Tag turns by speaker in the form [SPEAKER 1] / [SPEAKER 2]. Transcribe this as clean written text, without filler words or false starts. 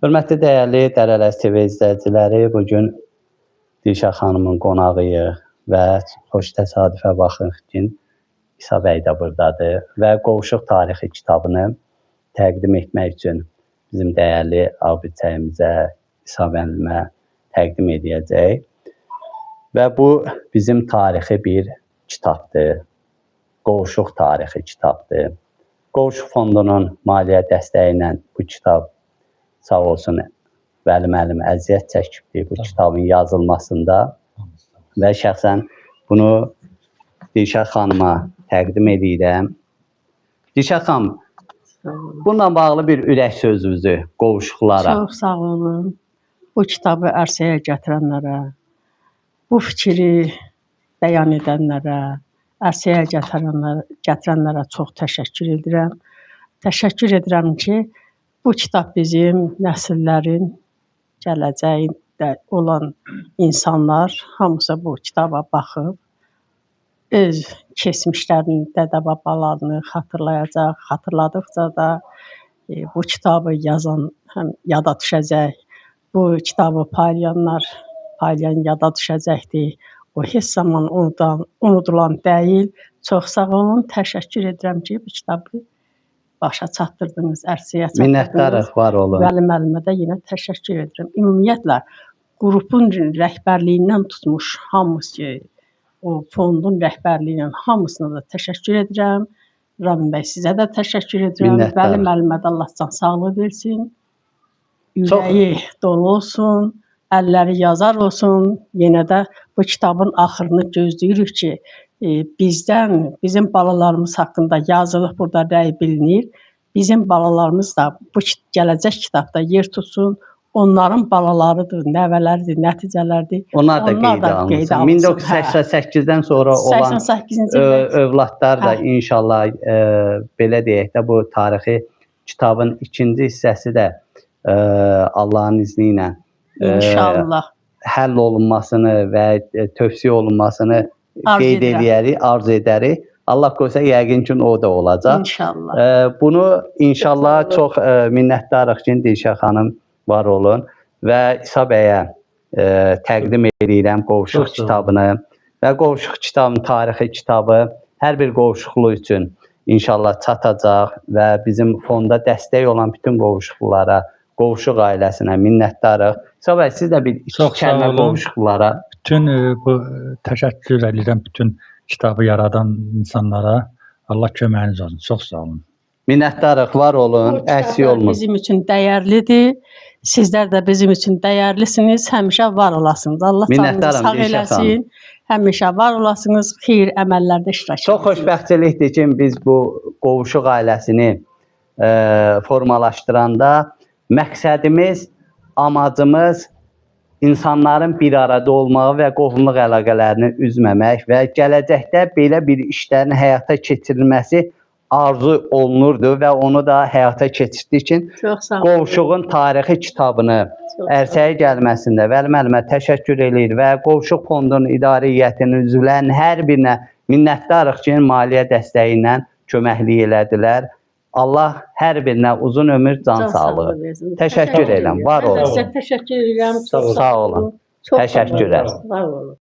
[SPEAKER 1] Hörmətli dəyərli Dərələz TV izləyiciləri, bugün Dilşad xanımın qonağıyıq və xoş təsadüfə baxın ki, İsa bəy də buradadır və Qovuşuq tarixi kitabını təqdim etmək üçün bizim dəyərli abidçəyimizə, İsa müəllimə təqdim edəcək. Və bu bizim tarixi bir kitabdır, Qovuşuq tarixi kitabdır. Qovuşuq fondunun maliyyə dəstəyi ilə bu kitab sağ olsun Vəli müəllim əziyyət çəkibdir bu kitabın yazılmasında və şəxsən bunu Dilşad xanıma təqdim edirəm. Dilşad xanım, bununla bağlı bir ürək sözünüzü qovuşuqlara.
[SPEAKER 2] Çox sağ olun. Bu kitabı ərsəyə gətirənlərə, bu fikri bəyan edənlərə, ərsəyə gətirənlərə çox təşəkkür edirəm. Təşəkkür edirəm ki, bu kitab bizim nəsillərin gələcəyində olan insanlar hamısı bu kitaba baxıb, öz keçmişlərini, dədə-babalarını xatırlayacaq, xatırladıqca da bu kitabı yazan həm yada düşəcək, bu kitabı paylayan yada düşəcəkdir. O heç zaman unudulan deyil. Çox sağ olun, təşəkkür edirəm ki, bu kitabı başa çatdırdınız, ərsəyə çatdırdınız.
[SPEAKER 1] Minnətdarıq, var olun.
[SPEAKER 2] Vəli müəllimə də yenə təşəkkür edirəm. Ümumiyyətlə, qrupun rəhbərliyindən tutmuş hamısı, o fondun rəhbərliyindən hamısına da təşəkkür edirəm. Rəmin bəy, sizə də təşəkkür edirəm. Vəli müəllimə də Allah can sağlığı versin. Ürəyi dolu olsun, əlləri yazar olsun. Yenə də bu kitabın axırını gözləyirik ki, bizim balalarımız haqqında yazılıb, burada rəy bilinir. Bizim balalarımız da bu gələcək kitabda yer tutsun. Onların balalarıdır, nəvələridir, nəticələrdir.
[SPEAKER 1] Onlar da qeydə alınsın. 1988-dən sonra olan övladlar da inşallah, belə deyək də, bu tarixi kitabın ikinci hissəsi də Allahın izni ilə həll olunmasını və tövsiyə olunmasını qeyd edərik, arzu edərik. Allah qoysa, yəqin ki, o da olacaq.
[SPEAKER 2] İnşallah.
[SPEAKER 1] Bunu inşallah çox minnətdarıq ki, Dilşad xanım var olun və İsa bəyə təqdim edirəm Qovuşuq kitabını və Qovuşuq kitabının tarixi kitabı hər bir qovuşuqlu üçün inşallah çatacaq və bizim fonda dəstək olan bütün qovuşuqlara, Qovuşuq ailəsinə minnətdarıq. İsa bəy, siz də bir iki kəlmə qovuşuqlara.
[SPEAKER 3] Bütün bu təşəkkür edirəm bütün kitabı yaradan insanlara. Allah köməyiniz olsun. Çox sağ olun.
[SPEAKER 1] Minnətdarıq, var olun, əksik olmayın.
[SPEAKER 2] Bizim üçün dəyərlidir. Sizlər də bizim üçün dəyərlisiniz. Həmişə var olasınız. Allah canınızı sağ eləsin. Həmişə var olasınız. Xeyir əməllərdə iştirak edin.
[SPEAKER 1] Çox xoşbəxtçilikdir ki, biz bu Qovuşuq ailəsini formalaşdıranda məqsədimiz, amacımız insanların bir arada olmağı və qohumluq əlaqələrini üzməmək və gələcəkdə belə bir işlərin həyata keçirilməsi arzu olunurdu və onu da həyata keçirdiyi üçün Qovuşuğun tarixi kitabını ərsəyə gəlməsində Vəli müəllimə təşəkkür edir və Qovuşuq fondunun idarə heyətinin üzvlərinin hər birinə minnətdarıq ki, maliyyə dəstəyi ilə köməklik elədilər. Allah hər birinə uzun ömür, can sağlığı. Təşəkkür edirəm, var olun.
[SPEAKER 2] Təşəkkür edirəm.
[SPEAKER 1] Sağ olun. Təşəkkürlər.
[SPEAKER 2] Sağ olun.